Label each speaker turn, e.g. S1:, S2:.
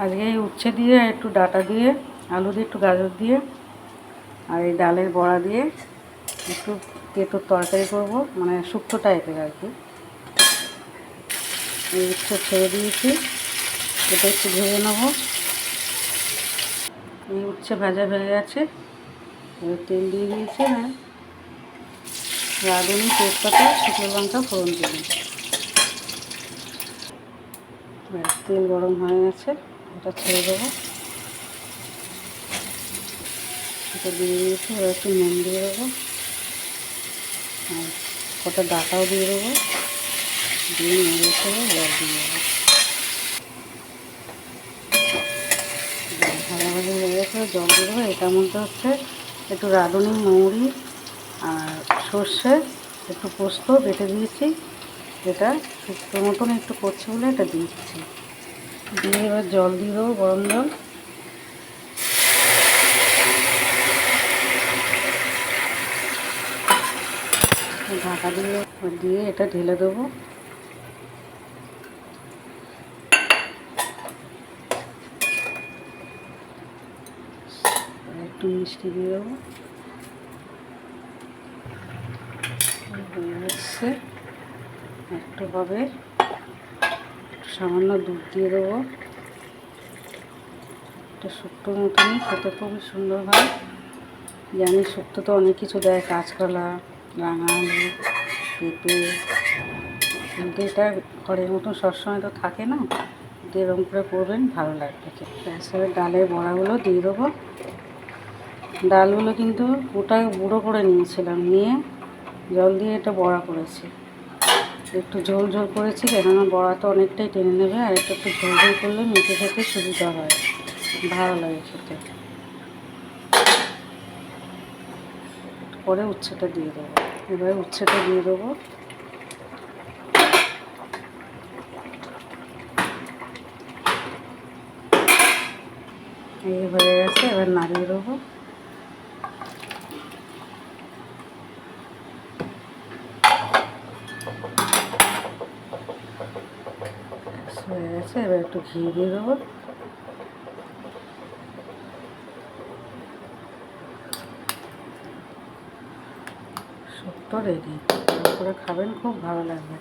S1: আজকে এই উচ্ছে দিয়ে একটু ডাঁটা দিয়ে আলু দিয়ে একটু গাজর দিয়ে আর এই ডালের বড়া দিয়ে একটু তেঁতুর তরকারি করবো, মানে শুক্তো টাইপের আর কি। এই উচ্ছে ছেড়ে দিয়েছি, এটা একটু ভেজে নেবো। এই উচ্ছে ভাজা হয়ে গেছে, এবার তেল দিয়ে দিয়েছি, হ্যাঁ রাঁধুনি, তেজপাতা, শুকনো লঙ্কা ফোড়ন দিলাম। তেল গরম হয়ে গেছে, এটা ছেড়ে দেবো। এটা দিয়ে দিয়েছি, এবার একটু নুন দিয়ে দেবো আর কটা ডাঁটাও দিয়ে দেবো, দিয়ে নেড়ে ছেড়ে জল দিয়ে দেবো। ভাজা ভাজা হয়ে গেছে, জল দিয়ে দেবো। এটার মধ্যে হচ্ছে একটু রাঁধুনি, মৌরি আর সর্ষে, একটু পোস্ত বেটে দিয়েছি। এটা শুক্তোর মতন একটু করছে বলে এটা দিচ্ছি। দিয়ে এবার জল দিয়ে দেবো, গরম জল। ঢাকা দিয়ে এটা ঢেলে দেবো। একটু মিষ্টি দিয়ে দেবো। হয়ে যাচ্ছে, একটু হবে, সামান্য দুধ দিয়ে দেবো। এটা শুক্তোর মতনই খেতে খুবই সুন্দর হয়। জানি শুক্তো তো অনেক কিছু দেয়, কাঁচকলা, রাঙা আলু, পেঁপে, কিন্তু এটা ঘরের মতন সবসময় তো থাকে না। এরকম করে করবেন, ভালো লাগবে খেতে। তারপরে ডালের বড়াগুলো দিয়ে দেবো। ডালগুলো কিন্তু গোটা গুঁড়ো করে নিয়েছিলাম, নিয়ে জল দিয়ে এটা বড়া করেছি। একটু ঝোল ঝোল করেছি, কেননা বড়া তো অনেকটাই টেনে নেবে, আর একটু ঝোল ঝোল করলে মেখে খেতে সুবিধা হয়, ভালো লাগে খেতে। পরে উচ্ছেটা দিয়ে দেবো। এবারে উচ্ছেটা দিয়ে দেবো। এই হয়ে গেছে, এবার নাড়িয়ে দেবো। হয়ে গেছে, এবার একটু ঘি দিয়ে দেবো। শুক্তো রেডি। করে খাবেন, খুব ভালো লাগবে।